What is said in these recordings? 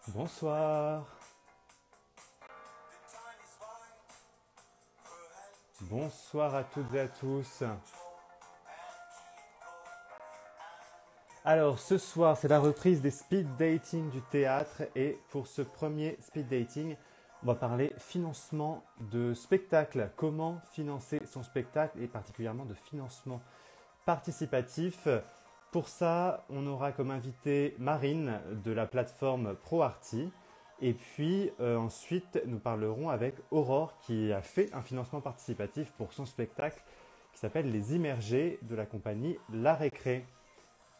Bonsoir. Bonsoir à toutes et à tous. Alors, ce soir, c'est la reprise des speed dating du théâtre et pour ce premier speed dating, on va parler financement de spectacle. Comment financer son spectacle et particulièrement de financement participatif. Pour ça, on aura comme invité Marine de la plateforme ProArty. Et puis ensuite, nous parlerons avec Aurore qui a fait un financement participatif pour son spectacle qui s'appelle Les Immergés de la compagnie La Récré.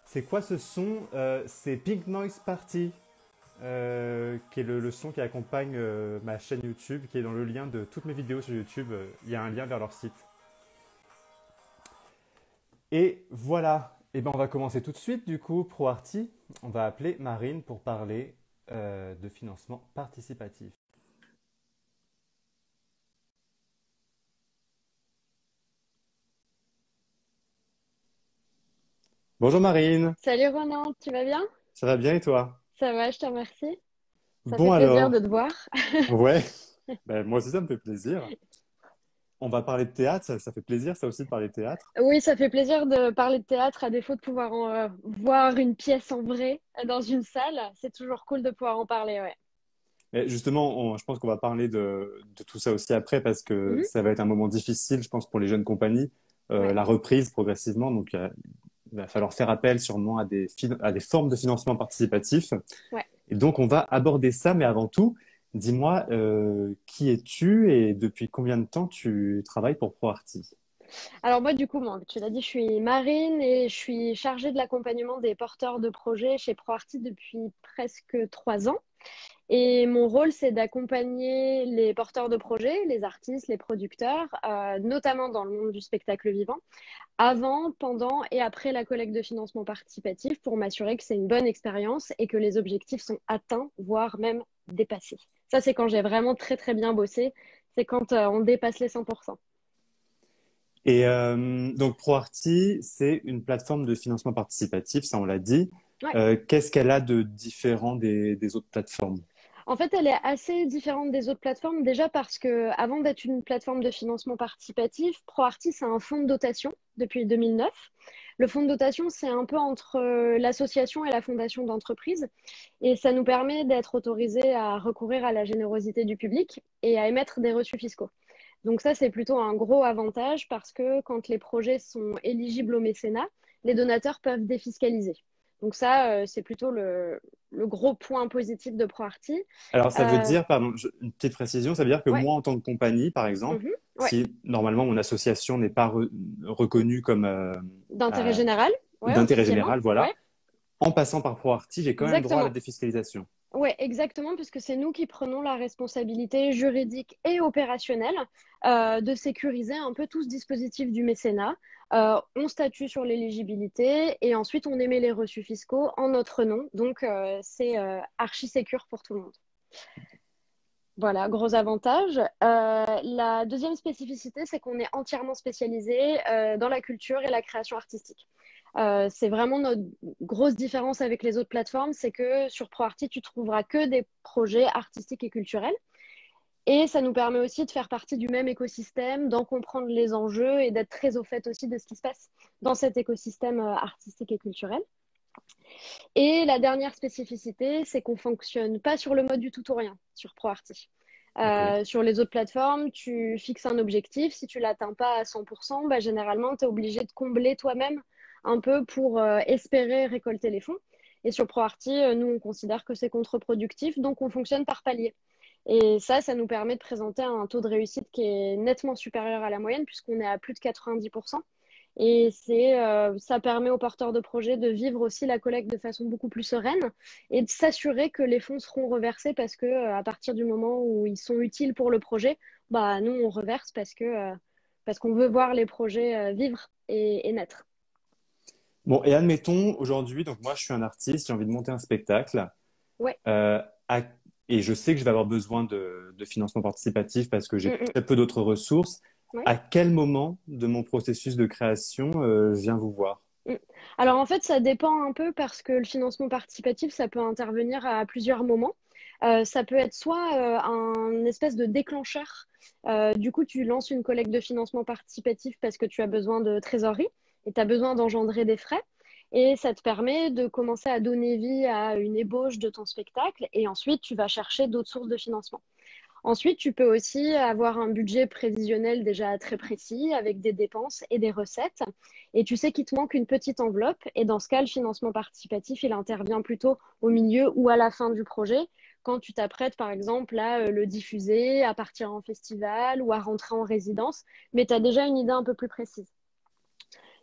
C'est quoi ce son? C'est Pink Noise Party, qui est le son qui accompagne ma chaîne YouTube, qui est dans le lien de toutes mes vidéos sur YouTube. Il y a un lien vers leur site. Et voilà, et ben on va commencer tout de suite du coup, ProArty. On va appeler Marine pour parler de financement participatif. Bonjour Marine, Salut Ronan, tu vas bien? ça va bien et toi? Ça va, je te remercie. Ça fait Bon plaisir de alors, te voir. ouais, ben, moi aussi ça me fait plaisir. On va parler de théâtre, ça fait plaisir ça aussi de parler de théâtre. Oui, ça fait plaisir de parler de théâtre à défaut de pouvoir voir une pièce en vrai dans une salle. C'est toujours cool de pouvoir en parler, ouais. Et justement, je pense qu'on va parler de tout ça aussi après parce que Mhm. ça va être un moment difficile, je pense, pour les jeunes compagnies, Ouais, la reprise progressivement. Donc, il va falloir faire appel sûrement à des formes de financement participatif. ouais. Et donc, on va aborder ça, mais avant tout, dis-moi, qui es-tu et depuis combien de temps tu travailles pour ProArty? Alors moi, du coup, moi, tu l'as dit, je suis marine et je suis chargée de l'accompagnement des porteurs de projets chez ProArty depuis presque 3 ans. Et mon rôle, c'est d'accompagner les porteurs de projets, les artistes, les producteurs, notamment dans le monde du spectacle vivant, avant, pendant et après la collecte de financement participatif pour m'assurer que c'est une bonne expérience et que les objectifs sont atteints, voire même dépassés. Ça, c'est quand j'ai vraiment très, très bien bossé. C'est quand on dépasse les 100%. Et donc, ProArty, c'est une plateforme de financement participatif, ça on l'a dit. Ouais. Qu'est-ce qu'elle a de différent des autres plateformes? En fait, elle est assez différente des autres plateformes, déjà parce que avant d'être une plateforme de financement participatif, ProArty, c'est un fonds de dotation depuis 2009. Le fonds de dotation, c'est un peu entre l'association et la fondation d'entreprise. Et ça nous permet d'être autorisés à recourir à la générosité du public et à émettre des reçus fiscaux. Donc ça, c'est plutôt un gros avantage parce que quand les projets sont éligibles au mécénat, les donateurs peuvent défiscaliser. Donc ça, c'est plutôt le gros point positif de ProArty. Alors, ça veut Euh, dire, pardon, une petite précision, ça veut dire que ouais, moi, en tant que compagnie, par exemple, mhm, ouais, si normalement mon association n'est pas reconnue comme d'intérêt euh, général, ouais, d'intérêt officiellement, général, voilà, ouais, en passant par ProArty, j'ai quand même droit à la exactement. défiscalisation. Oui, exactement, puisque c'est nous qui prenons la responsabilité juridique et opérationnelle de sécuriser un peu tout ce dispositif du mécénat. On statue sur l'éligibilité et ensuite on émet les reçus fiscaux en notre nom. Donc c'est archi sécure pour tout le monde. Voilà, gros avantage. La deuxième spécificité, c'est qu'on est entièrement spécialisé dans la culture et la création artistique. C'est vraiment notre grosse différence avec les autres plateformes, c'est que sur ProArty, tu trouveras que des projets artistiques et culturels. Et ça nous permet aussi de faire partie du même écosystème, d'en comprendre les enjeux et d'être très au fait aussi de ce qui se passe dans cet écosystème artistique et culturel. Et la dernière spécificité, c'est qu'on fonctionne pas sur le mode du tout ou rien sur ProArty. Ok. Sur les autres plateformes, tu fixes un objectif. Si tu l'atteins pas à 100%, bah, généralement, tu es obligé de combler toi-même un peu pour espérer récolter les fonds. Et sur ProArty, nous, on considère que c'est contre-productif, donc on fonctionne par palier. Et ça nous permet de présenter un taux de réussite qui est nettement supérieur à la moyenne, puisqu'on est à plus de 90%. Et ça permet aux porteurs de projets de vivre aussi la collecte de façon beaucoup plus sereine et de s'assurer que les fonds seront reversés parce que à partir du moment où ils sont utiles pour le projet, bah nous on reverse parce qu'on veut voir les projets vivre et naître. Bon, et admettons, aujourd'hui, donc moi, je suis un artiste, j'ai envie de monter un spectacle, Ouais. euh, à- et je sais que je vais avoir besoin de financement participatif parce que j'ai Mm, mm. très peu d'autres ressources. Ouais. À quel moment de mon processus de création, je viens vous voir? Mm. Alors en fait, ça dépend un peu parce que le financement participatif, ça peut intervenir à plusieurs moments. Ça peut être soit un espèce de déclencheur. Du coup, tu lances une collecte de financement participatif parce que tu as besoin de trésorerie et tu as besoin d'engendrer des frais. Et ça te permet de commencer à donner vie à une ébauche de ton spectacle. Et ensuite, tu vas chercher d'autres sources de financement. Ensuite, tu peux aussi avoir un budget prévisionnel déjà très précis avec des dépenses et des recettes. Et tu sais qu'il te manque une petite enveloppe. Et dans ce cas, le financement participatif, il intervient plutôt au milieu ou à la fin du projet, quand tu t'apprêtes, par exemple, à le diffuser, à partir en festival ou à rentrer en résidence. Mais tu as déjà une idée un peu plus précise.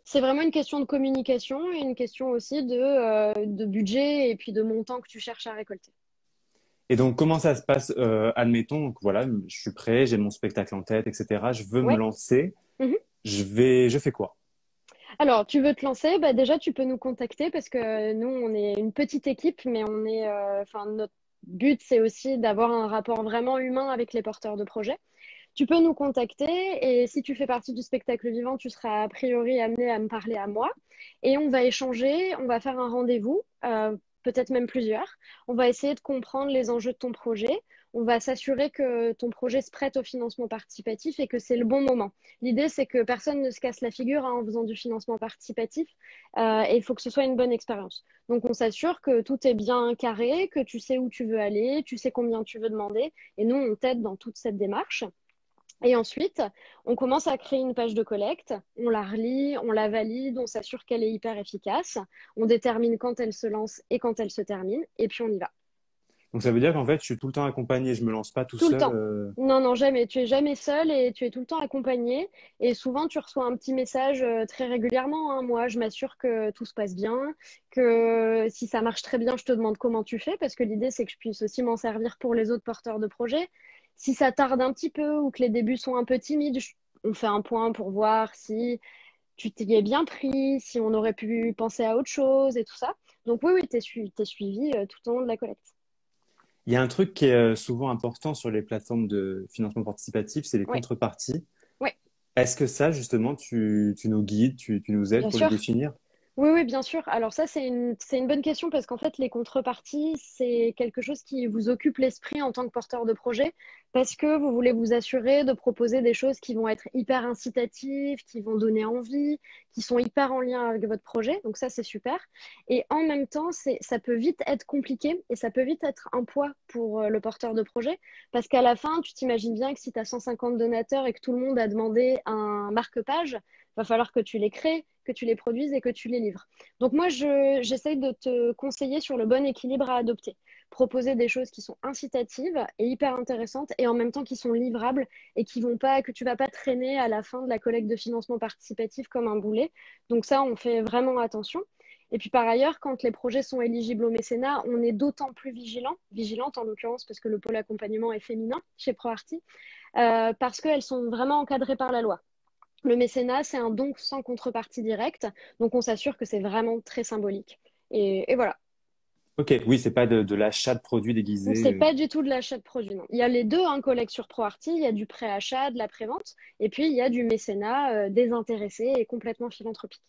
C'est vraiment une question de communication et une question aussi de budget et puis de montant que tu cherches à récolter. Et donc, comment ça se passe? Admettons, donc voilà, je suis prêt, j'ai mon spectacle en tête, etc. Je veux me Ouais. lancer. Mhm. Je fais quoi? Alors, tu veux te lancer, bah déjà, tu peux nous contacter parce que nous, on est une petite équipe, mais enfin, notre but, c'est aussi d'avoir un rapport vraiment humain avec les porteurs de projets. Tu peux nous contacter et si tu fais partie du spectacle vivant, tu seras a priori amené à me parler à moi et on va échanger, on va faire un rendez-vous, peut-être même plusieurs. On va essayer de comprendre les enjeux de ton projet. On va s'assurer que ton projet se prête au financement participatif et que c'est le bon moment. L'idée, c'est que personne ne se casse la figure en faisant du financement participatif et il faut que ce soit une bonne expérience. Donc, on s'assure que tout est bien carré, que tu sais où tu veux aller, tu sais combien tu veux demander et nous, on t'aide dans toute cette démarche. Et ensuite, on commence à créer une page de collecte, on la relit, on la valide, on s'assure qu'elle est hyper efficace, on détermine quand elle se lance et quand elle se termine, et puis on y va. Donc, ça veut dire qu'en fait, je suis tout le temps accompagné. Je me lance pas tout Tout le seul. temps. Non, non, jamais. Tu es jamais seul et tu es tout le temps accompagné. Et souvent, tu reçois un petit message très régulièrement, hein. Moi, je m'assure que tout se passe bien, que si ça marche très bien, je te demande comment tu fais, parce que l'idée, c'est que je puisse aussi m'en servir pour les autres porteurs de projets. Si ça tarde un petit peu ou que les débuts sont un peu timides, on fait un point pour voir si tu t'y es bien pris, si on aurait pu penser à autre chose et tout ça. Donc oui, oui, t'es suivi tout au long de la collecte. Il y a un truc qui est souvent important sur les plateformes de financement participatif, c'est les Oui, contreparties. oui, Est-ce que ça, justement, tu nous guides, tu nous aides bien pour les sûr. définir? Oui, oui, bien sûr. Alors ça, c'est une bonne question parce qu'en fait, les contreparties, c'est quelque chose qui vous occupe l'esprit en tant que porteur de projet parce que vous voulez vous assurer de proposer des choses qui vont être hyper incitatives, qui vont donner envie, qui sont hyper en lien avec votre projet. Donc ça, c'est super. Et en même temps, ça peut vite être compliqué et ça peut vite être un poids pour le porteur de projet parce qu'à la fin, tu t'imagines bien que si tu as 150 donateurs et que tout le monde a demandé un marque-page, va falloir que tu les crées, que tu les produises et que tu les livres. Donc moi, j'essaye de te conseiller sur le bon équilibre à adopter. Proposer des choses qui sont incitatives et hyper intéressantes et en même temps qui sont livrables et que tu vas pas traîner à la fin de la collecte de financement participatif comme un boulet. Donc ça, on fait vraiment attention. Et puis par ailleurs, quand les projets sont éligibles au mécénat, on est d'autant plus vigilante en l'occurrence parce que le pôle accompagnement est féminin chez ProArty, parce qu'elles sont vraiment encadrées par la loi. Le mécénat, c'est un don sans contrepartie directe, donc on s'assure que c'est vraiment très symbolique. Et voilà. Ok, oui, c'est pas de l'achat de produits Donc déguisés. c'est pas du tout de l'achat de produits, non. Il y a les deux, un collecte sur ProArty, il y a du pré-achat, de la prévente, et puis il y a du mécénat désintéressé et complètement philanthropique.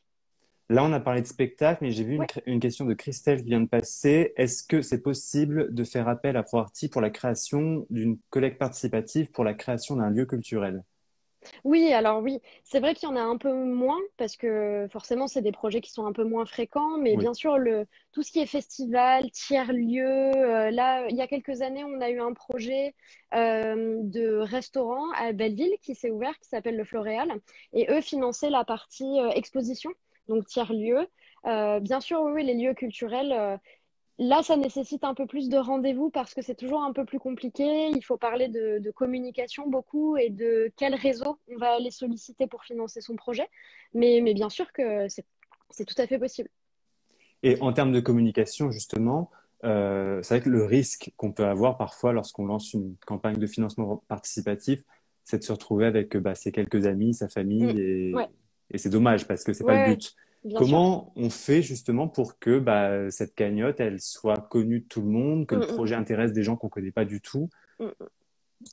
Là, on a parlé de spectacle, mais j'ai vu Ouais. une question de Christelle qui vient de passer. Est-ce que c'est possible de faire appel à ProArty pour la création d'une collecte participative pour la création d'un lieu culturel? Oui, alors oui, c'est vrai qu'il y en a un peu moins parce que forcément, c'est des projets qui sont un peu moins fréquents, mais Oui. bien sûr, tout ce qui est festival, tiers-lieu, là, il y a quelques années, on a eu un projet de restaurant à Belleville qui s'est ouvert, qui s'appelle le Floréal, et eux finançaient la partie exposition, donc tiers-lieu. Bien sûr, oui, oui, les lieux culturels. Là, ça nécessite un peu plus de rendez-vous parce que c'est toujours un peu plus compliqué. Il faut parler de communication beaucoup et de quel réseau on va aller solliciter pour financer son projet. Mais bien sûr que c'est tout à fait possible. Et en termes de communication, justement, c'est vrai que le risque qu'on peut avoir parfois lorsqu'on lance une campagne de financement participatif, c'est de se retrouver avec bah, ses quelques amis, sa Mm. famille, Ouais, et c'est dommage parce que c'est pas le ouais, ouais, but. bien sûr. Comment on fait justement pour que bah, cette cagnotte, elle soit connue de tout le monde, que Mm, le mm, projet intéresse des gens qu'on connaît pas du tout? mm.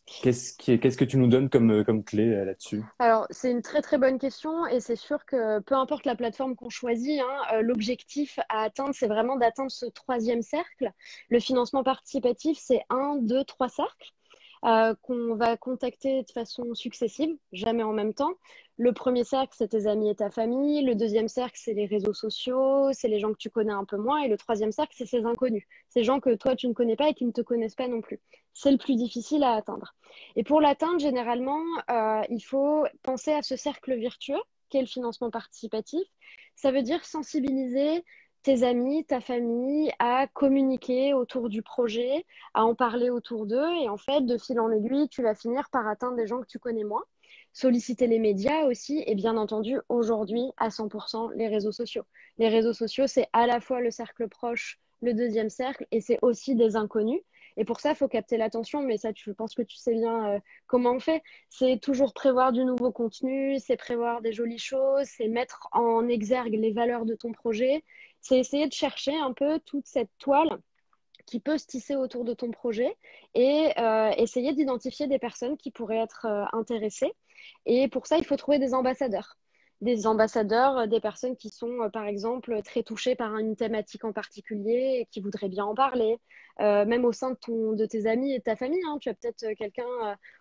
Qu'est-ce que tu nous donnes comme clé là-dessus? Alors, c'est une très très bonne question et c'est sûr que peu importe la plateforme qu'on choisit, hein, l'objectif à atteindre, c'est vraiment d'atteindre ce troisième cercle. Le financement participatif, c'est un, deux, trois cercles qu'on va contacter de façon successive, jamais en même temps. Le premier cercle, c'est tes amis et ta famille. Le deuxième cercle, c'est les réseaux sociaux, c'est les gens que tu connais un peu moins. Et le troisième cercle, c'est ces inconnus, ces gens que toi, tu ne connais pas et qui ne te connaissent pas non plus. C'est le plus difficile à atteindre. Et pour l'atteindre, généralement, il faut penser à ce cercle virtueux qu'est le financement participatif. Ça veut dire sensibiliser tes amis, ta famille à communiquer autour du projet, à en parler autour d'eux. Et en fait, de fil en aiguille, tu vas finir par atteindre des gens que tu connais moins. Solliciter les médias aussi, et bien entendu, aujourd'hui, à 100%, les réseaux sociaux. Les réseaux sociaux, c'est à la fois le cercle proche, le deuxième cercle, et c'est aussi des inconnus. Et pour ça, il faut capter l'attention, mais ça, je pense que tu sais bien comment on fait. C'est toujours prévoir du nouveau contenu, c'est prévoir des jolies choses, c'est mettre en exergue les valeurs de ton projet, c'est essayer de chercher un peu toute cette toile qui peut se tisser autour de ton projet et essayer d'identifier des personnes qui pourraient être intéressées. Et pour ça, il faut trouver des ambassadeurs. Des ambassadeurs, des personnes qui sont, par exemple, très touchées par une thématique en particulier et qui voudraient bien en parler. Même au sein de tes amis et de ta famille, hein, tu as peut-être quelqu'un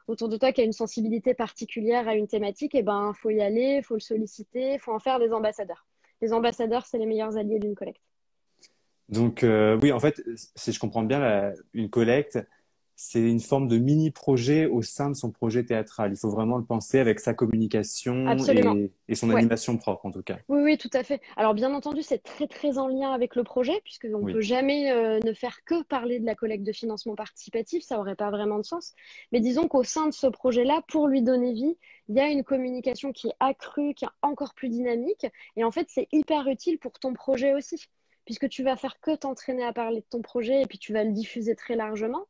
autour de toi qui a une sensibilité particulière à une thématique, et ben, faut y aller, faut le solliciter, faut en faire des ambassadeurs. Les ambassadeurs, c'est les meilleurs alliés d'une collecte. Donc, oui, en fait, si je comprends bien, une collecte, c'est une forme de mini-projet au sein de son projet théâtral. Il faut vraiment le penser avec sa communication Absolument. et son Ouais. animation propre, en tout cas. Oui, oui, tout à fait. Alors, bien entendu, c'est très, très en lien avec le projet, puisqu'on ne Oui. peut jamais ne faire que parler de la collecte de financement participatif, ça n'aurait pas vraiment de sens. Mais disons qu'au sein de ce projet-là, pour lui donner vie, il y a une communication qui est accrue, qui est encore plus dynamique. Et en fait, c'est hyper utile pour ton projet aussi, puisque tu vas faire que t'entraîner à parler de ton projet et puis tu vas le diffuser très largement.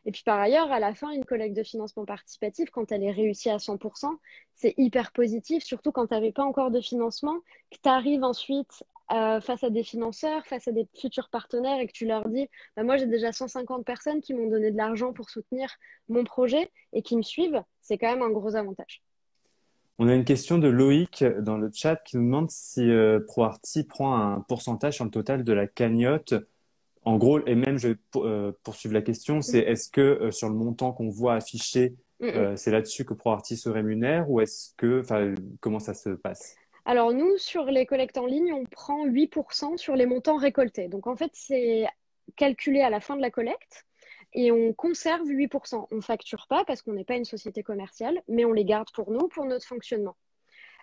Et puis par ailleurs, à la fin, une collecte de financement participatif, quand elle est réussie à 100%, c'est hyper positif, surtout quand tu n'avais pas encore de financement, que tu arrives ensuite face à des financeurs, face à des futurs partenaires et que tu leur dis, bah, moi j'ai déjà 150 personnes qui m'ont donné de l'argent pour soutenir mon projet et qui me suivent, c'est quand même un gros avantage. On a une question de Loïc dans le chat qui nous demande si ProArty prend un pourcentage sur le total de la cagnotte. En gros, et même je vais poursuivre la question, c'est Mhm. est-ce que sur le montant qu'on voit affiché, Mhm. c'est là-dessus que ProArty se rémunère ou est-ce que, enfin, comment ça se passe? Alors nous, sur les collectes en ligne, on prend 8% sur les montants récoltés. Donc en fait, c'est calculé à la fin de la collecte et on conserve 8%. On ne facture pas parce qu'on n'est pas une société commerciale, mais on les garde pour nous, pour notre fonctionnement.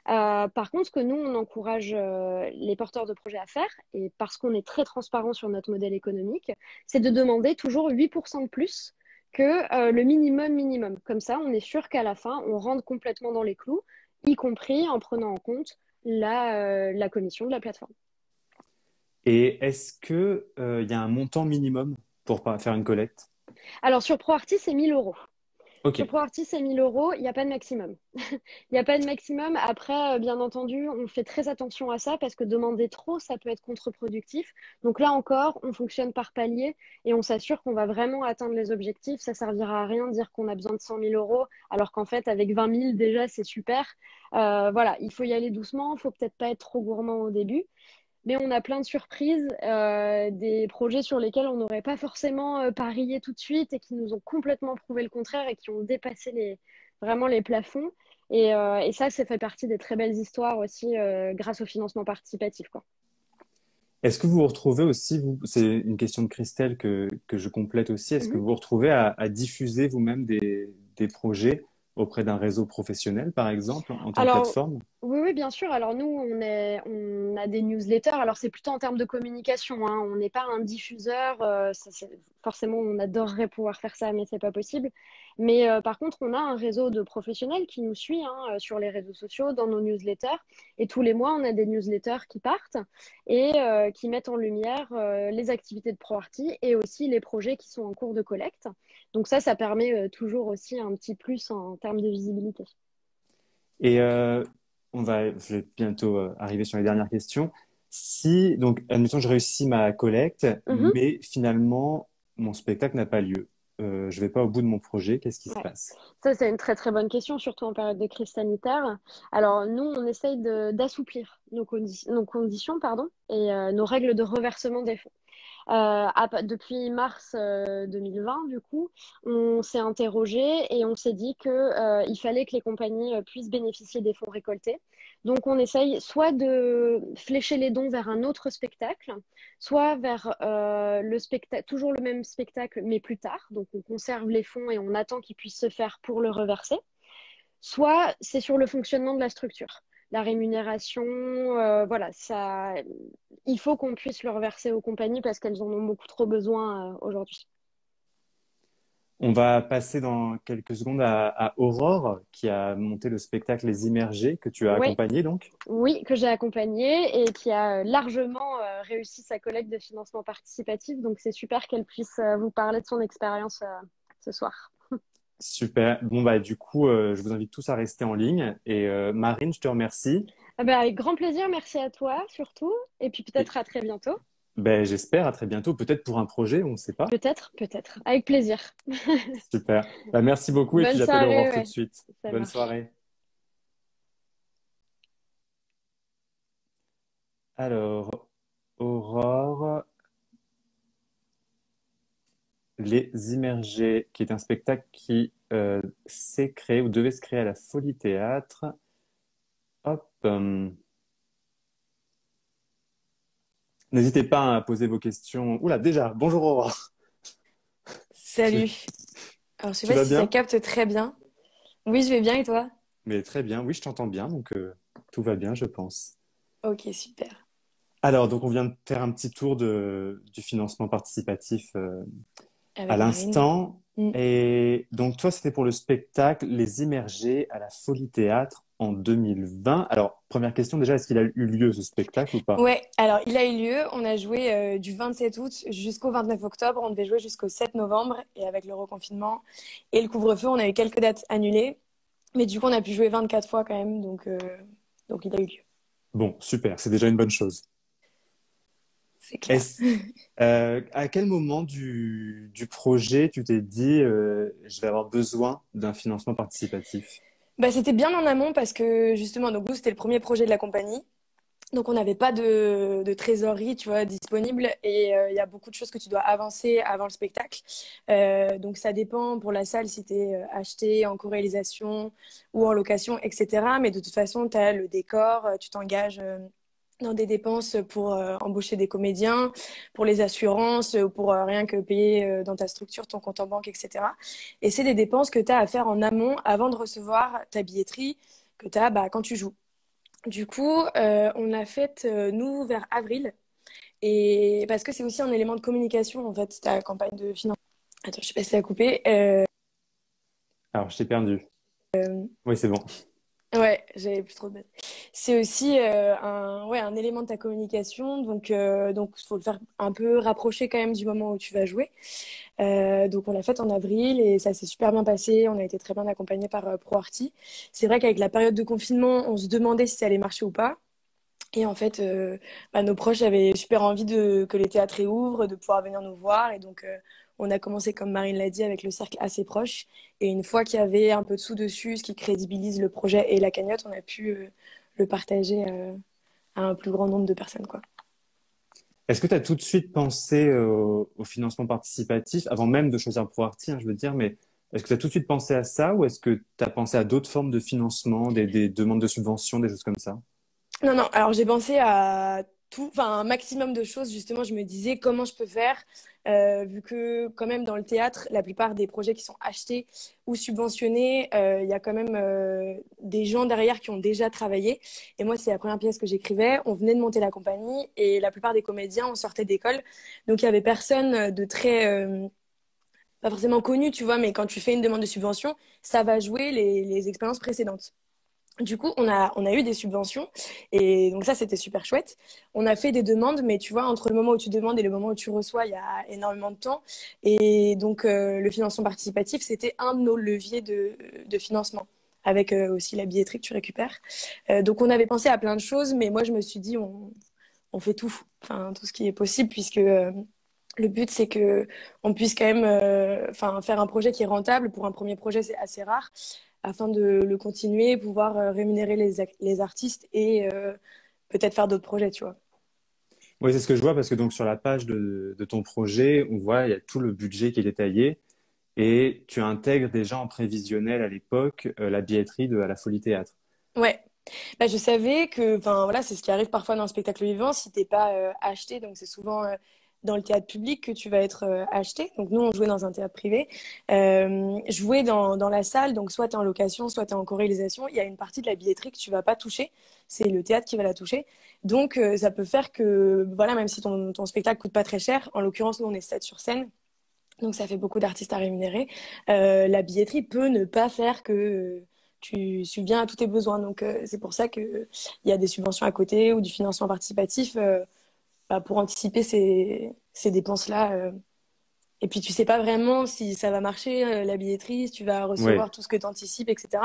Par contre, ce que nous, on encourage les porteurs de projets à faire, et parce qu'on est très transparent sur notre modèle économique, c'est de demander toujours 8% de plus que le minimum minimum. Comme ça, on est sûr qu'à la fin, on rentre complètement dans les clous, y compris en prenant en compte la commission de la plateforme. Et est-ce que il y a un montant minimum pour faire une collecte? Alors, sur ProArty, c'est 1000 euros. Ok. Sur ProArty, c'est 1000 euros, il n'y a pas de maximum. Il n'y a pas de maximum. Après, bien entendu, on fait très attention à ça parce que demander trop, ça peut être contre-productif. Donc là encore, on fonctionne par palier et on s'assure qu'on va vraiment atteindre les objectifs. Ça servira à rien de dire qu'on a besoin de 100 000 euros alors qu'en fait, avec 20 000, déjà, c'est super. Voilà, il faut y aller doucement. Il faut peut-être pas être trop gourmand au début. Mais on a plein de surprises, des projets sur lesquels on n'aurait pas forcément parié tout de suite et qui nous ont complètement prouvé le contraire et qui ont dépassé vraiment les plafonds. Et ça fait partie des très belles histoires aussi grâce au financement participatif, quoi. Est-ce que vous vous retrouvez aussi, c'est une question de Christelle que je complète aussi, est-ce que Mhm. vous vous retrouvez à diffuser vous-même des projets auprès d'un réseau professionnel, par exemple, en tant que Alors, plateforme? oui, oui, bien sûr. Alors, nous, on a des newsletters. Alors, c'est plutôt en termes de communication, hein. On n'est pas un diffuseur. Forcément, on adorerait pouvoir faire ça, mais c'est pas possible. Mais par contre, on a un réseau de professionnels qui nous suit, hein, sur les réseaux sociaux, dans nos newsletters. Et tous les mois, on a des newsletters qui partent et qui mettent en lumière les activités de ProArty et aussi les projets qui sont en cours de collecte. Donc ça permet toujours aussi un petit plus en termes de visibilité. Et je vais bientôt arriver sur les dernières questions. Si, donc, admettons, je réussis ma collecte, Mhm. mais finalement, mon spectacle n'a pas lieu. je vais pas au bout de mon projet, qu'est-ce qui se Ouais. passe? Ça, c'est une très très bonne question, surtout en période de crise sanitaire. Alors, nous, on essaye d'assouplir nos conditions, pardon, et nos règles de reversement des fonds. Depuis mars 2020, du coup, on s'est interrogé et on s'est dit que, il fallait que les compagnies puissent bénéficier des fonds récoltés. Donc, on essaye soit de flécher les dons vers un autre spectacle, soit vers le spectacle, toujours le même spectacle, mais plus tard. Donc, on conserve les fonds et on attend qu'ils puissent se faire pour le reverser. Soit c'est sur le fonctionnement de la structure. La rémunération, voilà, ça, il faut qu'on puisse le reverser aux compagnies parce qu'elles en ont beaucoup trop besoin aujourd'hui. On va passer dans quelques secondes à Aurore, qui a monté le spectacle Les Immergés, que tu as Oui, accompagné donc. oui, que j'ai accompagné et qui a largement réussi sa collecte de financement participatif. Donc c'est super qu'elle puisse vous parler de son expérience ce soir. Super. Bon, bah, du coup, je vous invite tous à rester en ligne. Et Marine, je te remercie. Ah ben, avec grand plaisir, merci à toi surtout. Et puis Et peut-être à très bientôt. ben, j'espère à très bientôt, peut-être pour un projet, on ne sait pas. Peut-être, peut-être. Avec plaisir. Super. Bah, merci beaucoup et puis Bonne j'appelle soirée, Aurore tout de ouais, suite. ça Bonne marche. soirée. Alors, Aurore, Les Immergés, qui est un spectacle qui s'est créé ou devait se créer à la Folie Théâtre. Hop. N'hésitez pas à poser vos questions. Oula, déjà, bonjour Aurore. Tu, Salut. Alors, je sais tu pas vas si ça bien? capte très bien. Oui, je vais bien et toi? Mais très bien, oui, je t'entends bien, donc tout va bien, je pense. Ok, super. Alors, donc on vient de faire un petit tour du financement participatif à Avec Marine. l'instant. Mm. Et donc, toi, c'était pour le spectacle Les Immergés à la Folie Théâtre en 2020. Alors, première question, déjà, est-ce qu'il a eu lieu ce spectacle ou pas? Ouais, alors il a eu lieu. On a joué du 27 août jusqu'au 29 octobre. On devait jouer jusqu'au 7 novembre. Et avec le reconfinement et le couvre-feu, on a eu quelques dates annulées. Mais du coup, on a pu jouer 24 fois quand même. Donc il a eu lieu. Bon, super, c'est déjà une bonne chose. C'est clair. Est-ce, à quel moment du projet tu t'es dit je vais avoir besoin d'un financement participatif? Bah, c'était bien en amont parce que justement, donc nous, c'était le premier projet de la compagnie. Donc, on n'avait pas de trésorerie, tu vois, disponible. Et il y a beaucoup de choses que tu dois avancer avant le spectacle. Donc, ça dépend pour la salle si tu es acheté en co-réalisation ou en location, etc. Mais de toute façon, tu as le décor, tu t'engages dans des dépenses pour embaucher des comédiens, pour les assurances, pour rien que payer dans ta structure ton compte en banque, etc. Et c'est des dépenses que tu as à faire en amont avant de recevoir ta billetterie que tu as bah, quand tu joues. Du coup, on l'a fait, nous, vers avril. Et parce que c'est aussi un élément de communication, en fait, ta campagne de financement. Attends, je sais pas si ça a coupé. Alors, je t'ai perdu. Oui, c'est bon. Ouais, j'avais plus trop de bêtes. C'est aussi ouais, un élément de ta communication. Donc, il faut le faire un peu rapprocher quand même du moment où tu vas jouer. Donc, on l'a fait en avril et ça s'est super bien passé. On a été très bien accompagnés par ProArty. C'est vrai qu'avec la période de confinement, on se demandait si ça allait marcher ou pas. Et en fait, bah, nos proches avaient super envie que les théâtres réouvrent, de pouvoir venir nous voir. Et donc, on a commencé, comme Marine l'a dit, avec le cercle assez proche. Et une fois qu'il y avait un peu de sous dessus, ce qui crédibilise le projet et la cagnotte, on a pu le partager à un plus grand nombre de personnes, quoi. Est-ce que tu as tout de suite pensé au financement participatif, avant même de choisir ProArty, hein, je veux dire, mais est-ce que tu as tout de suite pensé à ça ou est-ce que tu as pensé à d'autres formes de financement, des demandes de subventions, des choses comme ça? Non, non, alors j'ai pensé à tout, enfin un maximum de choses. Justement, je me disais comment je peux faire, vu que quand même dans le théâtre, la plupart des projets qui sont achetés ou subventionnés, il y a quand même des gens derrière qui ont déjà travaillé. Et moi, c'est la première pièce que j'écrivais. On venait de monter la compagnie et la plupart des comédiens, on sortait d'école. Donc il y avait personne de très, pas forcément connu, tu vois, mais quand tu fais une demande de subvention, ça va jouer les expériences précédentes. Du coup, on a eu des subventions et donc ça, c'était super chouette. On a fait des demandes, mais tu vois, entre le moment où tu demandes et le moment où tu reçois, il y a énormément de temps. Et donc, le financement participatif, c'était un de nos leviers de financement, avec aussi la billetterie que tu récupères. Donc, on avait pensé à plein de choses, mais moi, je me suis dit, on fait tout, enfin, tout ce qui est possible, puisque Le but, c'est que on puisse quand même faire un projet qui est rentable. Pour un premier projet, c'est assez rare, afin de le continuer, pouvoir rémunérer les artistes et peut-être faire d'autres projets, tu vois. Oui, c'est ce que je vois parce que donc sur la page de ton projet, on voit il y a tout le budget qui est détaillé et tu intègres déjà en prévisionnel à l'époque la billetterie de à la Folie Théâtre. Ouais. Bah, je savais que, enfin voilà, c'est ce qui arrive parfois dans le spectacle vivant, si t'es pas acheté, donc c'est souvent dans le théâtre public que tu vas être acheté. Donc nous, on jouait dans un théâtre privé. Jouer dans la salle, donc soit tu es en location, soit tu es en chorélisation, il y a une partie de la billetterie que tu vas pas toucher, c'est le théâtre qui va la toucher. Donc ça peut faire que, voilà, même si ton spectacle coûte pas très cher, en l'occurrence, nous, on est 7 sur scène, donc ça fait beaucoup d'artistes à rémunérer. La billetterie peut ne pas faire que tu subviens à tous tes besoins. Donc c'est pour ça qu'il y a des subventions à côté ou du financement participatif bah, pour anticiper ces dépenses-là. Et puis tu sais pas vraiment si ça va marcher, la billetterie, si tu vas Oui. recevoir tout ce que tu anticipes, etc.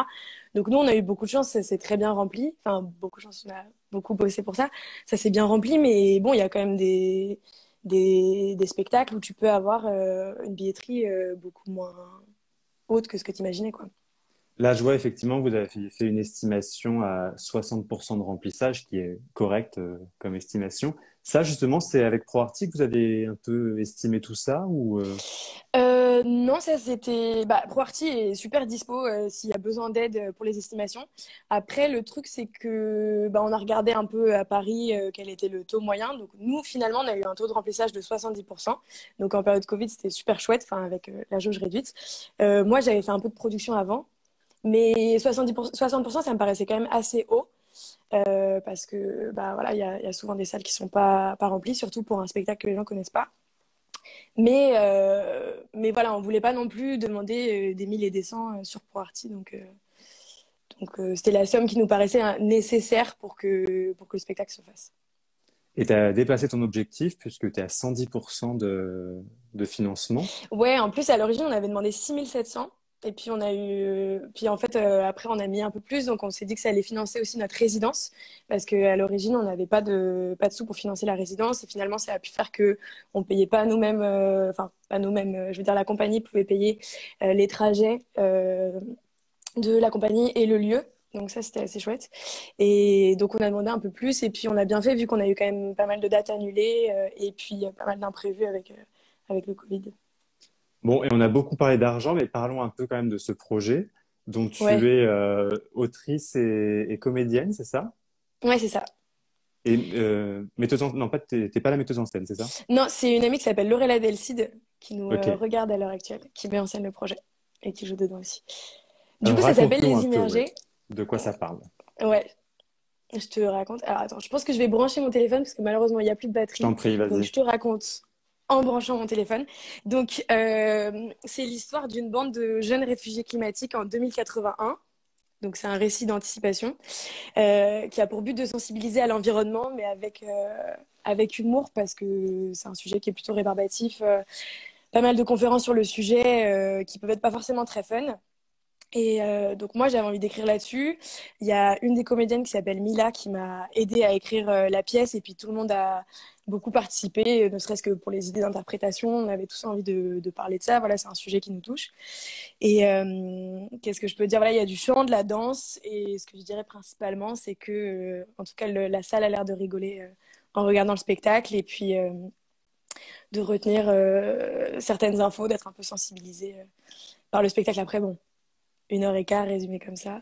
Donc nous, on a eu beaucoup de chance, ça s'est très bien rempli. Enfin, beaucoup de chance, on a beaucoup bossé pour ça. Ça s'est bien rempli, mais bon, il y a quand même des spectacles où tu peux avoir une billetterie beaucoup moins haute que ce que tu imaginais, quoi. Là, je vois effectivement que vous avez fait une estimation à 60% de remplissage, qui est correct comme estimation. Ça, justement, c'est avec ProArty que vous avez un peu estimé tout ça ou Non, ça c'était. Bah, ProArty est super dispo s'il y a besoin d'aide pour les estimations. Après, le truc, c'est que bah, on a regardé un peu à Paris quel était le taux moyen. Donc, nous, finalement, on a eu un taux de remplissage de 70%. Donc, en période Covid, c'était super chouette, enfin, avec la jauge réduite. Moi, j'avais fait un peu de production avant, mais 60%, ça me paraissait quand même assez haut. Parce que bah, voilà, il y a souvent des salles qui sont pas remplies, surtout pour un spectacle que les gens connaissent pas. Mais voilà, on voulait pas non plus demander des 1000 et des cents sur ProArty. Donc c'était la somme qui nous paraissait nécessaire pour que le spectacle se fasse. et tu as dépassé ton objectif puisque tu es à 110% de financement. Ouais, en plus, à l'origine, on avait demandé 6700. Et puis, on a eu. Puis, en fait, après, on a mis un peu plus. Donc, on s'est dit que ça allait financer aussi notre résidence. Parce qu'à l'origine, on n'avait pas de sous pour financer la résidence. Et finalement, ça a pu faire que on payait pas nous-mêmes. Enfin, pas nous-mêmes. Je veux dire, la compagnie pouvait payer les trajets de la compagnie et le lieu. Donc, ça, c'était assez chouette. Et donc, on a demandé un peu plus. Et puis, on a bien fait, vu qu'on a eu quand même pas mal de dates annulées. Et puis, pas mal d'imprévus avec le Covid. Bon, et on a beaucoup parlé d'argent, mais parlons un peu quand même de ce projet dont tu Ouais, es autrice et comédienne, c'est ça? ouais, c'est ça. Et metteuse en... Non, pas, t'es pas la metteuse en scène, c'est ça? Non, c'est une amie qui s'appelle Lorella Delcide qui nous Ok. regarde à l'heure actuelle, qui met en scène le projet et qui joue dedans aussi. Du Alors coup, ça s'appelle raconte-nous Les un peu, ouais, Immergés. de quoi ça parle. Ouais, je te raconte. Alors attends, je pense que je vais brancher mon téléphone parce que malheureusement, il n'y a plus de Je t'en batterie. prie, Donc, vas-y. je te raconte en branchant mon téléphone. Donc, c'est l'histoire d'une bande de jeunes réfugiés climatiques en 2081. Donc, c'est un récit d'anticipation qui a pour but de sensibiliser à l'environnement, mais avec humour parce que c'est un sujet qui est plutôt rébarbatif. Pas mal de conférences sur le sujet qui peuvent être pas forcément très fun. Et donc moi j'avais envie d'écrire là-dessus. Il y a une des comédiennes qui s'appelle Mila qui m'a aidé à écrire la pièce et puis tout le monde a beaucoup participé, ne serait-ce que pour les idées d'interprétation. On avait tous envie de parler de ça. Voilà, c'est un sujet qui nous touche. Et qu'est-ce que je peux dire? Voilà, il y a du chant, de la danse et ce que je dirais principalement, c'est que en tout cas la salle a l'air de rigoler en regardant le spectacle et puis de retenir certaines infos, d'être un peu sensibilisé par le spectacle. Après, bon, 1 heure et quart résumé comme ça,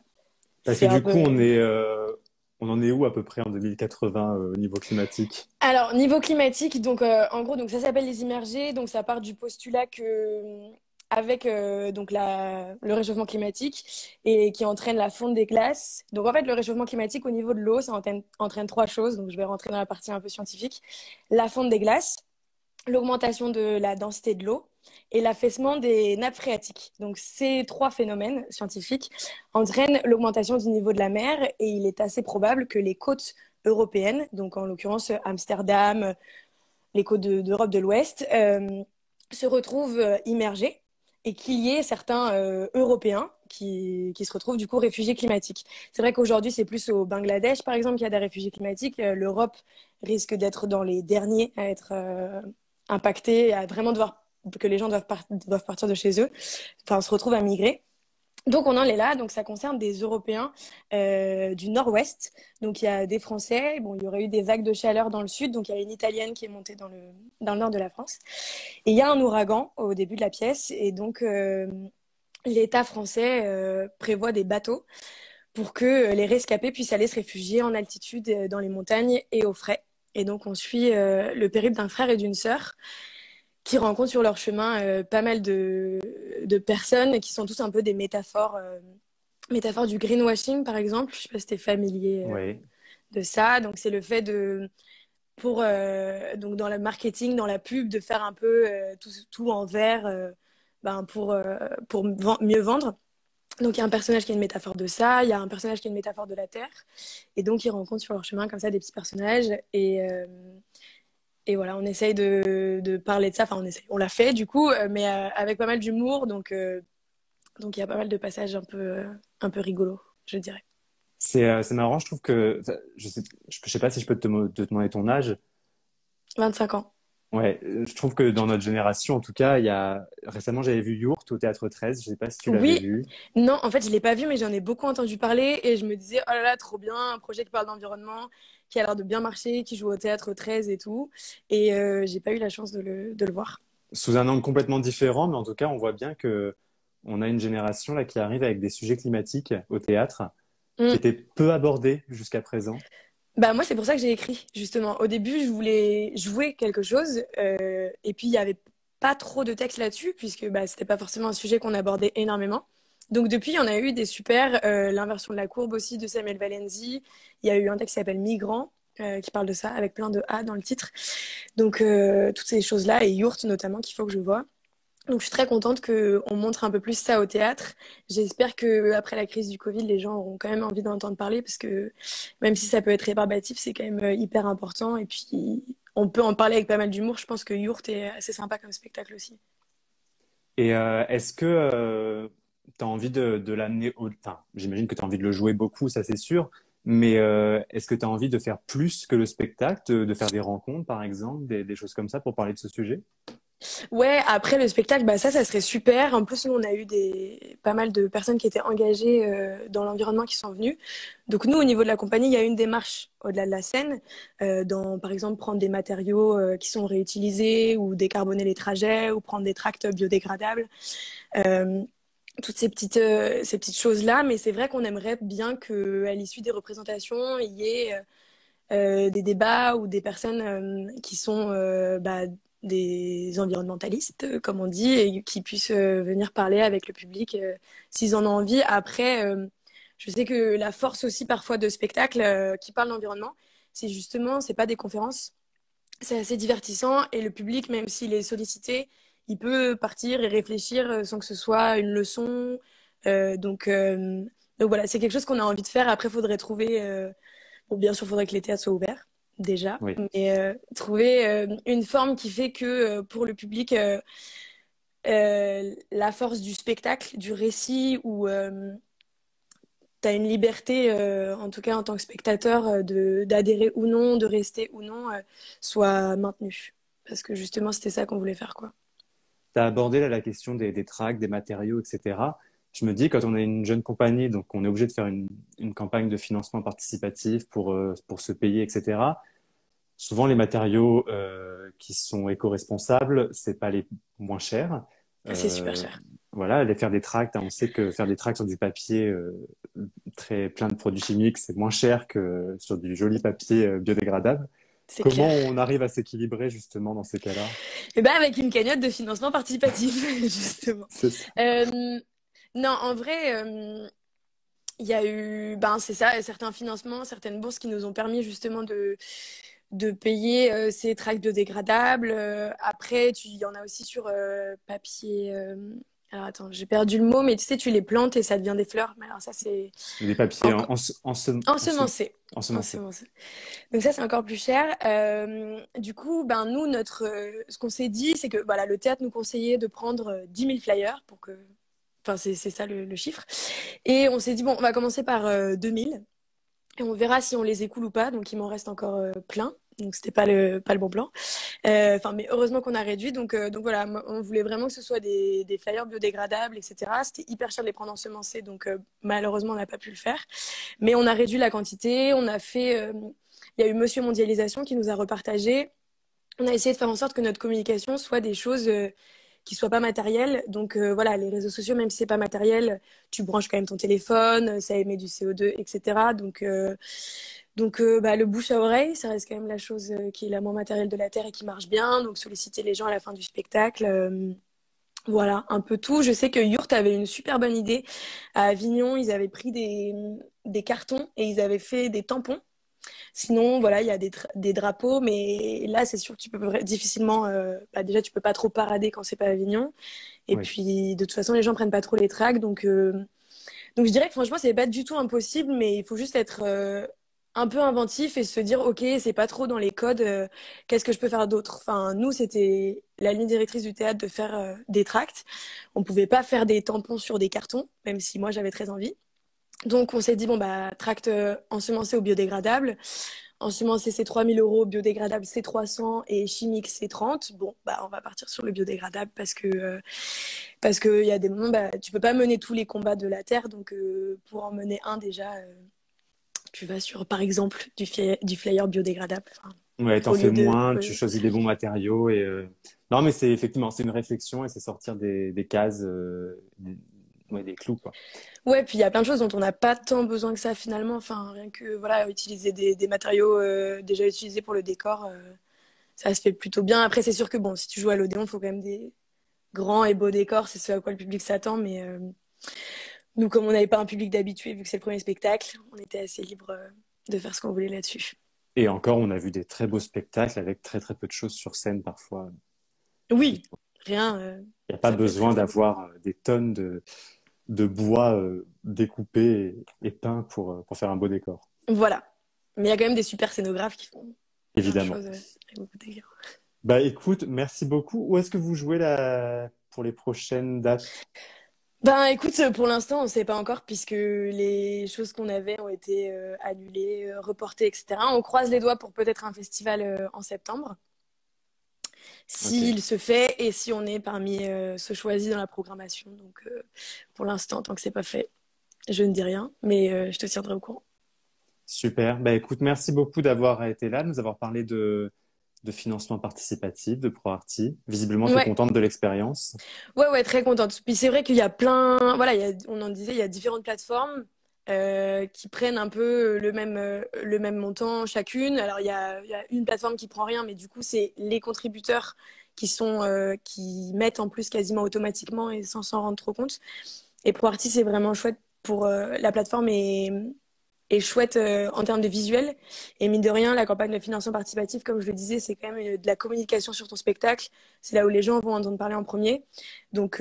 Parce que c'est un du coup, peu. on en est où à peu près en 2080 au niveau climatique? Alors, niveau climatique, donc en gros, donc ça s'appelle les immergés, donc ça part du postulat que avec donc le réchauffement climatique et qui entraîne la fonte des glaces. Donc en fait, le réchauffement climatique au niveau de l'eau, ça entraîne trois choses. Donc je vais rentrer dans la partie un peu scientifique. La fonte des glaces, l'augmentation de la densité de l'eau et l'affaissement des nappes phréatiques. Donc ces trois phénomènes scientifiques entraînent l'augmentation du niveau de la mer et il est assez probable que les côtes européennes, donc en l'occurrence Amsterdam, les côtes d'Europe de l'Ouest, se retrouvent immergées et qu'il y ait certains Européens qui se retrouvent du coup réfugiés climatiques. C'est vrai qu'aujourd'hui, c'est plus au Bangladesh, par exemple, qu'il y a des réfugiés climatiques. L'Europe risque d'être dans les derniers impacté, à vraiment que les gens doivent partir de chez eux, enfin, se retrouvent à migrer. Donc, on en est là. Donc, ça concerne des Européens du Nord-Ouest. Donc, il y a des Français. Bon, il y aurait eu des vagues de chaleur dans le sud. Donc, il y a une Italienne qui est montée dans le nord de la France. Et il y a un ouragan au début de la pièce. Et donc, l'État français prévoit des bateaux pour que les rescapés puissent aller se réfugier en altitude dans les montagnes et au frais. Et donc, on suit le périple d'un frère et d'une sœur qui rencontrent sur leur chemin pas mal de personnes qui sont tous un peu des métaphores du greenwashing, par exemple. Je sais pas si tu es familier Oui. de ça. Donc, c'est le fait donc dans le marketing, dans la pub, de faire un peu tout en vert pour mieux vendre. Donc, il y a un personnage qui est une métaphore de ça, il y a un personnage qui est une métaphore de la Terre. Et donc, ils rencontrent sur leur chemin comme ça des petits personnages. Et voilà, on essaye de parler de ça. Enfin, on l'a fait du coup, mais avec pas mal d'humour. Donc, il y a pas mal de passages un peu rigolos, je dirais. C'est marrant, je trouve que, enfin, je sais pas si je peux te demander ton âge. 25 ans. Ouais, je trouve que dans notre génération, en tout cas, récemment, j'avais vu Yourt au Théâtre 13. Je sais pas si tu l'avais Oui, vu. non, en fait, je l'ai pas vu, mais j'en ai beaucoup entendu parler et je me disais, oh là là, trop bien, un projet qui parle d'environnement, qui a l'air de bien marcher, qui joue au théâtre 13 et tout. Et j'ai pas eu la chance de le voir. Sous un angle complètement différent, mais en tout cas, on voit bien que on a une génération là qui arrive avec des sujets climatiques au théâtre qui Mm. étaient peu abordés jusqu'à présent. Bah moi, c'est pour ça que j'ai écrit, justement. Au début, je voulais jouer quelque chose et puis il y avait pas trop de texte là-dessus puisque bah, c'était pas forcément un sujet qu'on abordait énormément. Donc depuis, on a eu des super, l'inversion de la courbe aussi de Samuel Valenzi. Il y a eu un texte qui s'appelle Migrant qui parle de ça avec plein de A dans le titre. Donc toutes ces choses-là et Yourt notamment qu'il faut que je vois. Donc, je suis très contente qu'on montre un peu plus ça au théâtre. J'espère que après la crise du Covid, les gens auront quand même envie d'en entendre parler parce que même si ça peut être rébarbatif, c'est quand même hyper important. Et puis, on peut en parler avec pas mal d'humour. Je pense que Yourt est assez sympa comme spectacle aussi. Et est-ce que tu as envie de l'amener Enfin, j'imagine que tu as envie de le jouer beaucoup, ça c'est sûr. Mais est-ce que tu as envie de faire plus que le spectacle, de faire des rencontres, par exemple, des choses comme ça pour parler de ce sujet? Ouais, après le spectacle, bah ça serait super. En plus, nous, on a eu pas mal de personnes qui étaient engagées dans l'environnement qui sont venues. Donc nous, au niveau de la compagnie, il y a une démarche au-delà de la scène, par exemple, prendre des matériaux qui sont réutilisés ou décarboner les trajets ou prendre des tracts biodégradables. Euh, toutes ces petites choses-là. Mais c'est vrai qu'on aimerait bien qu'à l'issue des représentations, il y ait des débats ou des personnes qui sont des environnementalistes, comme on dit, et qui puissent venir parler avec le public s'ils en ont envie. Après, je sais que la force aussi parfois de spectacles qui parlent d'environnement, c'est justement, c'est pas des conférences, c'est assez divertissant et le public, même s'il est sollicité, il peut partir et réfléchir sans que ce soit une leçon. Euh, donc, euh, donc voilà, c'est quelque chose qu'on a envie de faire. Après, il faudrait trouver bon, bien sûr, il faudrait que les théâtres soient ouverts, déjà, Oui. mais trouver une forme qui fait que pour le public, la force du spectacle, du récit, où tu as une liberté, en tout cas en tant que spectateur, d'adhérer ou non, de rester ou non, soit maintenue. Parce que justement, c'était ça qu'on voulait faire, quoi. Tu as abordé là, la question des tracts, des matériaux, etc. Je me dis, quand on est une jeune compagnie, donc on est obligé de faire une campagne de financement participatif pour se payer, etc. Souvent, les matériaux qui sont éco-responsables, c'est pas les moins chers. C'est super Euh, cher. voilà, aller faire des tracts, hein, on sait que faire des tracts sur du papier très plein de produits chimiques, c'est moins cher que sur du joli papier biodégradable. C'est Comment clair. on arrive à s'équilibrer justement dans ces cas-là? Et ben avec une cagnotte de financement participatif, justement. C'est ça. Non, en vrai, il y a eu, ben, c'est ça, certains financements, certaines bourses qui nous ont permis justement de payer ces tracts biodégradables. Après, il y en a aussi sur papier. Alors attends, j'ai perdu le mot, mais tu sais, tu les plantes et ça devient des fleurs. Mais alors ça, c'est Des papiers encore ensemencé. ensemencés. Ensemencé. Donc ça, c'est encore plus cher. Du coup, ben, nous, ce qu'on s'est dit, c'est que voilà, le théâtre nous conseillait de prendre 10 000 flyers pour que... Enfin, c'est ça le chiffre. Et on s'est dit, bon, on va commencer par 2 000 et on verra si on les écoule ou pas. Donc, il m'en reste encore plein. donc c'était pas le bon plan. Enfin, mais heureusement qu'on a réduit. Donc voilà, on voulait vraiment que ce soit des flyers biodégradables, etc. C'était hyper cher de les prendre ensemencés, donc malheureusement on n'a pas pu le faire. Mais on a réduit la quantité. On a fait, il y a eu Monsieur Mondialisation qui nous a repartagé. On a essayé de faire en sorte que notre communication soit des choses qui soient pas matérielles. Donc voilà, les réseaux sociaux, même si c'est pas matériel, tu branches quand même ton téléphone, ça émet du CO2, etc. Donc le bouche à oreille, ça reste quand même la chose qui est la moins matérielle de la Terre et qui marche bien. Donc solliciter les gens à la fin du spectacle. Voilà, un peu tout. Je sais que Yurt avait une super bonne idée. À Avignon, ils avaient pris des cartons et ils avaient fait des tampons. Sinon, voilà, il y a des drapeaux, mais là, c'est sûr que tu peux difficilement. Déjà, tu peux pas trop parader quand c'est pas Avignon. Et Oui. puis, de toute façon, les gens prennent pas trop les tracts. Donc je dirais que franchement, c'est pas du tout impossible, mais il faut juste être un peu inventif et se dire, ok, c'est pas trop dans les codes. Qu'est-ce que je peux faire d'autre? Enfin, nous, c'était la ligne directrice du théâtre de faire des tracts. On pouvait pas faire des tampons sur des cartons, même si moi j'avais très envie. Donc, on s'est dit, bon, bah, tract ensemencé au biodégradable. Ensemencé, c'est 3 000 €. Biodégradable, c'est 300. Et chimique, c'est 30. Bon, bah, on va partir sur le biodégradable parce que il y a des moments, bah, tu peux pas mener tous les combats de la Terre. Donc, pour en mener un, déjà, tu vas sur, par exemple, du flyer biodégradable. Enfin, Ouais, t'en au fais lieu de. moins, tu choisis les bons matériaux et non, mais c'est effectivement, c'est une réflexion et c'est sortir des cases, ouais, des clous, quoi. Ouais, puis il y a plein de choses dont on n'a pas tant besoin que ça finalement. Enfin, rien que voilà, utiliser des matériaux déjà utilisés pour le décor, ça se fait plutôt bien. Après, c'est sûr que bon, si tu joues à l'Odéon, il faut quand même des grands et beaux décors, c'est ce à quoi le public s'attend. Mais nous, comme on n'avait pas un public d'habitués, vu que c'est le premier spectacle, on était assez libre de faire ce qu'on voulait là-dessus. Et encore, on a vu des très beaux spectacles avec très très peu de choses sur scène parfois. Oui, rien, Il n'y a pas ça peut être très besoin très beau. d'avoir des tonnes de bois découpé et peint pour faire un beau décor, Voilà. Mais il y a quand même des super scénographes qui font plein de évidemment. choses avec beaucoup de dégâts. Bah écoute, merci beaucoup. Où est-ce que vous jouez pour les prochaines dates? Ben écoute, pour l'instant, on ne sait pas encore puisque les choses qu'on avait ont été annulées, reportées, etc. On croise les doigts pour peut-être un festival en septembre, Ok, s'il se fait et si on est parmi ceux choisis dans la programmation. Donc pour l'instant, tant que c'est pas fait, je ne dis rien, mais je te tiendrai au courant. super. Bah écoute, merci beaucoup d'avoir été là, de nous avoir parlé de financement participatif, de ProArty. Visiblement, tu es Ouais, contente de l'expérience. ouais, très contente. Puis c'est vrai qu'il y a plein, voilà, on en disait, il y a différentes plateformes qui prennent un peu le même montant chacune. Alors il y a une plateforme qui prend rien, mais du coup c'est les contributeurs qui mettent en plus quasiment automatiquement et sans s'en rendre trop compte. Et ProArty c'est vraiment chouette pour la plateforme est chouette en termes de visuel. Et mine de rien, la campagne de financement participatif, comme je le disais, c'est quand même de la communication sur ton spectacle. C'est là où les gens vont entendre parler en premier. Donc,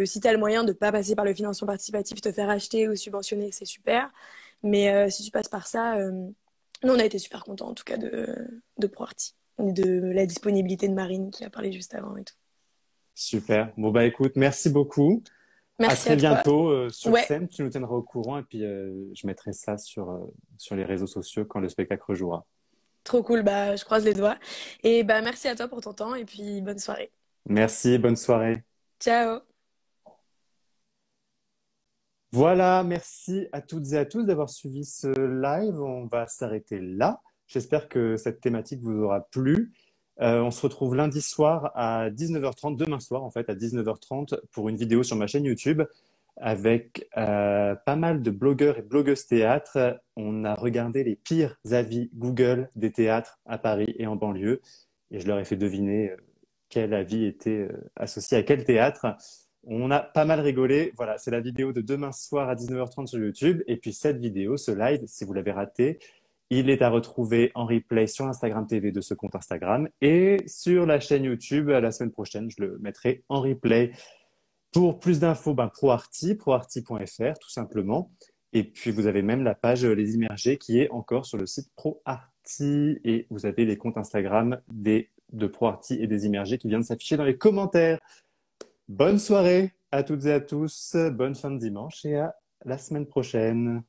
si tu as le moyen de ne pas passer par le financement participatif, te faire acheter ou subventionner, c'est super. Mais si tu passes par ça, nous, on a été super contents en tout cas de ProArty, de la disponibilité de Marine qui a parlé juste avant et tout. Super. Bon, bah écoute, merci beaucoup. À Merci très à toi. bientôt sur Ouais, scène. Tu nous tiendras au courant et puis je mettrai ça sur les réseaux sociaux quand le spectacle rejouera. trop cool. Bah, je croise les doigts. Et bah, merci à toi pour ton temps et puis bonne soirée. Merci, bonne soirée. Ciao. Voilà, merci à toutes et à tous d'avoir suivi ce live. On va s'arrêter là. J'espère que cette thématique vous aura plu. On se retrouve lundi soir à 19h30, demain soir en fait, à 19h30 pour une vidéo sur ma chaîne YouTube avec pas mal de blogueurs et blogueuses théâtre. On a regardé les pires avis Google des théâtres à Paris et en banlieue et je leur ai fait deviner quel avis était associé à quel théâtre. On a pas mal rigolé. Voilà, c'est la vidéo de demain soir à 19h30 sur YouTube. Et puis cette vidéo, ce live, si vous l'avez raté, il est à retrouver en replay sur l'Instagram TV de ce compte Instagram et sur la chaîne YouTube la semaine prochaine. Je le mettrai en replay. Pour plus d'infos, ProArty, proarty.fr tout simplement. Et puis vous avez même la page Les Immergés qui est encore sur le site ProArty. Et vous avez les comptes Instagram de ProArty et des Immergés qui viennent de s'afficher dans les commentaires. Bonne soirée à toutes et à tous, bonne fin de dimanche et à la semaine prochaine.